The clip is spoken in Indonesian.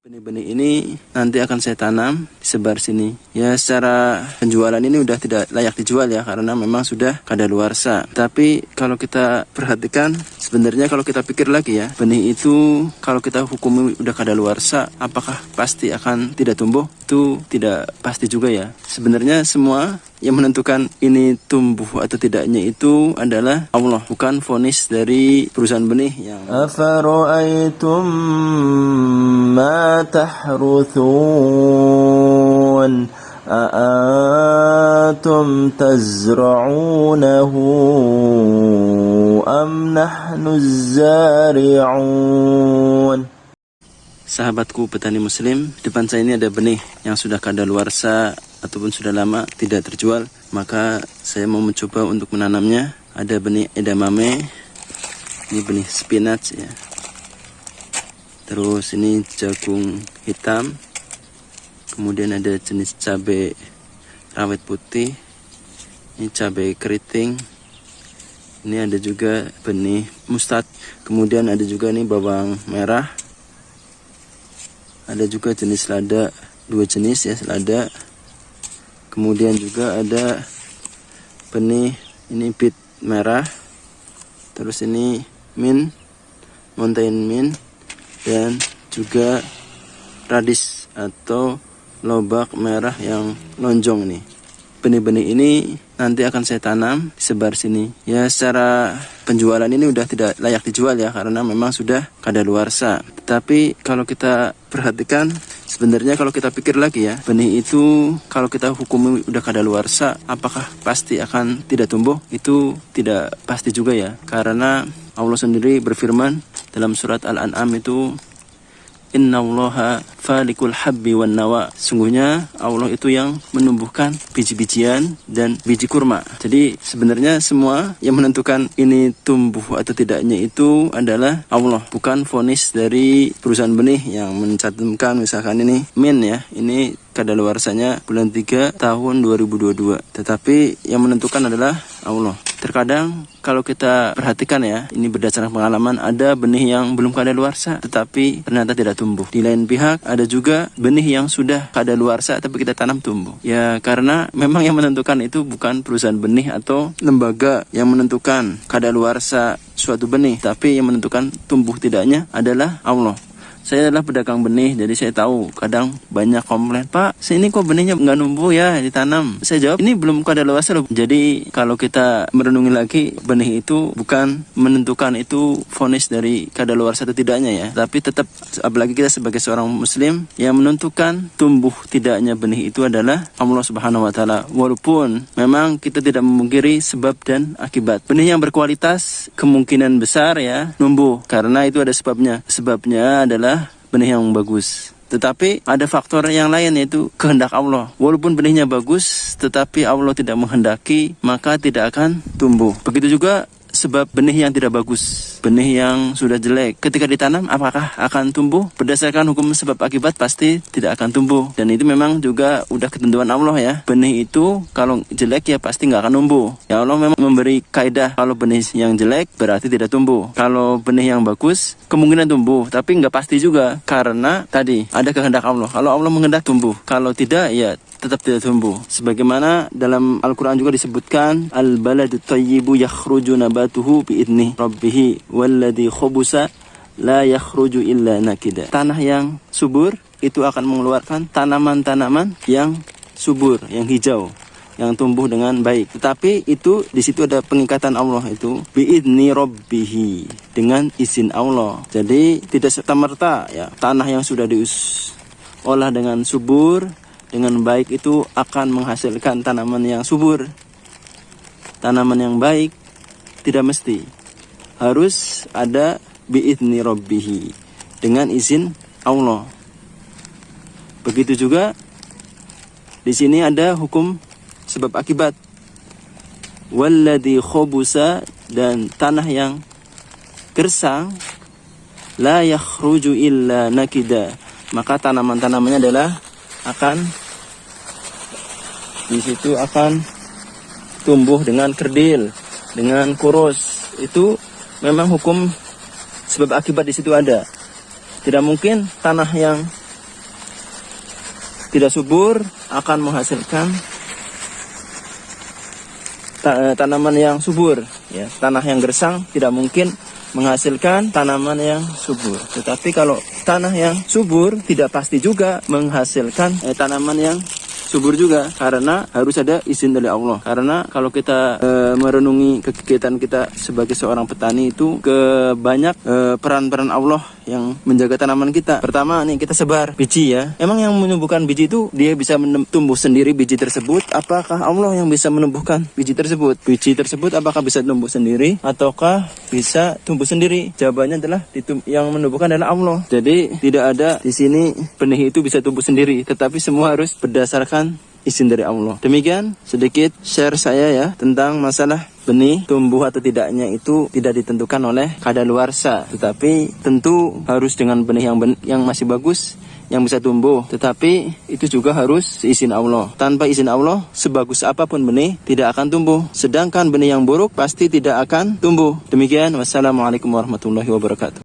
Benih-benih ini nanti akan saya tanam, disebar sini. Ya, secara penjualan ini udah tidak layak dijual ya, karena memang sudah kadaluarsa. Tapi kalau kita perhatikan, sebenarnya kalau kita pikir lagi ya, benih itu kalau kita hukumi udah kadaluarsa, apakah pasti akan tidak tumbuh? Itu tidak pasti juga ya. Sebenarnya semua yang menentukan ini tumbuh atau tidaknya itu adalah Allah, bukan vonis dari perusahaan benih yang afara'aitum ma tahruthun a'antum tazra'unahu am nahnu zari'un. Sahabatku petani muslim, depan saya ini ada benih yang sudah kadaluarsa ataupun sudah lama tidak terjual, maka saya mau mencoba untuk menanamnya. Ada benih edamame, ini benih spinach ya. Terus ini jagung hitam, kemudian ada jenis cabai rawit putih, ini cabai keriting, ini ada juga benih mustard, kemudian ada juga nih bawang merah, ada juga jenis lada, dua jenis ya selada. Kemudian juga ada benih ini bit merah, terus ini mint, mountain mint, dan juga radis atau lobak merah yang lonjong nih. Benih-benih ini nanti akan saya tanam, disebar sini. Ya, secara penjualan ini udah tidak layak dijual ya, karena memang sudah kadaluarsa. Tapi kalau kita perhatikan, sebenarnya kalau kita pikir lagi ya, benih itu kalau kita hukumi udah kadaluarsa, apakah pasti akan tidak tumbuh? Itu tidak pasti juga ya, karena Allah sendiri berfirman dalam surat Al-An'am itu, Innallaha falikul habbi wan nawa. Sungguhnya Allah itu yang menumbuhkan biji-bijian dan biji kurma. Jadi sebenarnya semua yang menentukan ini tumbuh atau tidaknya itu adalah Allah, bukan vonis dari perusahaan benih yang mencantumkan misalkan ini mint ya, ini kadaluarsanya bulan 3 tahun 2022. Tetapi yang menentukan adalah Allah. Terkadang kalau kita perhatikan ya, ini berdasarkan pengalaman, ada benih yang belum kadaluarsa tetapi ternyata tidak tumbuh. Di lain pihak ada juga benih yang sudah kadaluarsa tapi kita tanam tumbuh. Ya, karena memang yang menentukan itu bukan perusahaan benih atau lembaga yang menentukan kadaluarsa suatu benih, tapi yang menentukan tumbuh tidaknya adalah Allah. Saya adalah pedagang benih, jadi saya tahu kadang banyak komplain, Pak, sini kok benihnya nggak numbuh ya ditanam. Saya jawab, ini belum kadaluarsa loh. Jadi kalau kita merenungi lagi, benih itu bukan menentukan itu vonis dari kadaluarsa atau tidaknya ya, tapi tetap apalagi kita sebagai seorang muslim, yang menentukan tumbuh tidaknya benih itu adalah Allah Subhanahu wa taala. Walaupun memang kita tidak memungkiri sebab dan akibat. Benih yang berkualitas kemungkinan besar ya numbuh, karena itu ada sebabnya. Sebabnya adalah benih yang bagus. Tetapi ada faktor yang lain, yaitu kehendak Allah. Walaupun benihnya bagus, tetapi Allah tidak menghendaki, maka tidak akan tumbuh. Begitu juga sebab benih yang tidak bagus, benih yang sudah jelek, ketika ditanam apakah akan tumbuh? Berdasarkan hukum sebab akibat pasti tidak akan tumbuh. Dan itu memang juga udah ketentuan Allah ya. Benih itu kalau jelek ya pasti nggak akan tumbuh. Ya Allah memang memberi kaidah, kalau benih yang jelek berarti tidak tumbuh. Kalau benih yang bagus kemungkinan tumbuh, tapi nggak pasti juga, karena tadi ada kehendak Allah. Kalau Allah menghendak tumbuh, kalau tidak ya tetap tidak tumbuh. Sebagaimana dalam Al-Quran juga disebutkan, Al-baladu tayyibu yakhruju nabatuhu bi'idni rabbihi walladhi khubusa la yakhruju illa nakida. Tanah yang subur itu akan mengeluarkan tanaman-tanaman yang subur, yang hijau, yang tumbuh dengan baik. Tetapi itu di situ ada pengikatan Allah, itu bi'idni rabbihi, dengan izin Allah. Jadi tidak serta-merta ya tanah yang sudah diolah dengan subur, dengan baik itu akan menghasilkan tanaman yang subur. Tanaman yang baik tidak mesti. Harus ada bi'idni rabbihi, dengan izin Allah. Begitu juga di sini ada hukum sebab akibat. Walladhi khubusa, dan tanah yang gersang, la yakhruju illa nakida, maka tanaman-tanamannya adalah akan di situ akan tumbuh dengan kerdil, dengan kurus. Itu memang hukum sebab akibat di situ ada. Tidak mungkin tanah yang tidak subur akan menghasilkan tanaman yang subur. Ya, tanah yang gersang tidak mungkin menghasilkan tanaman yang subur. Tetapi kalau tanah yang subur tidak pasti juga menghasilkan tanaman yang subur juga, karena harus ada izin dari Allah. Karena kalau kita merenungi kegiatan kita sebagai seorang petani itu banyak peran-peran Allah yang menjaga tanaman kita. Pertama nih, kita sebar biji ya. Emang yang menumbuhkan biji itu dia bisa tumbuh sendiri biji tersebut? Apakah Allah yang bisa menumbuhkan biji tersebut? Biji tersebut apakah bisa tumbuh sendiri ataukah bisa tumbuh sendiri? Jawabannya adalah yang menumbuhkan adalah Allah. Jadi tidak ada di sini benih itu bisa tumbuh sendiri, tetapi semua harus berdasarkan izin dari Allah. Demikian sedikit share saya ya tentang masalah benih tumbuh atau tidaknya itu tidak ditentukan oleh kadaluarsa, tetapi tentu harus dengan benih yang masih bagus yang bisa tumbuh, tetapi itu juga harus seizin Allah. Tanpa izin Allah, sebagus apapun benih tidak akan tumbuh, sedangkan benih yang buruk pasti tidak akan tumbuh. Demikian, wassalamualaikum warahmatullahi wabarakatuh.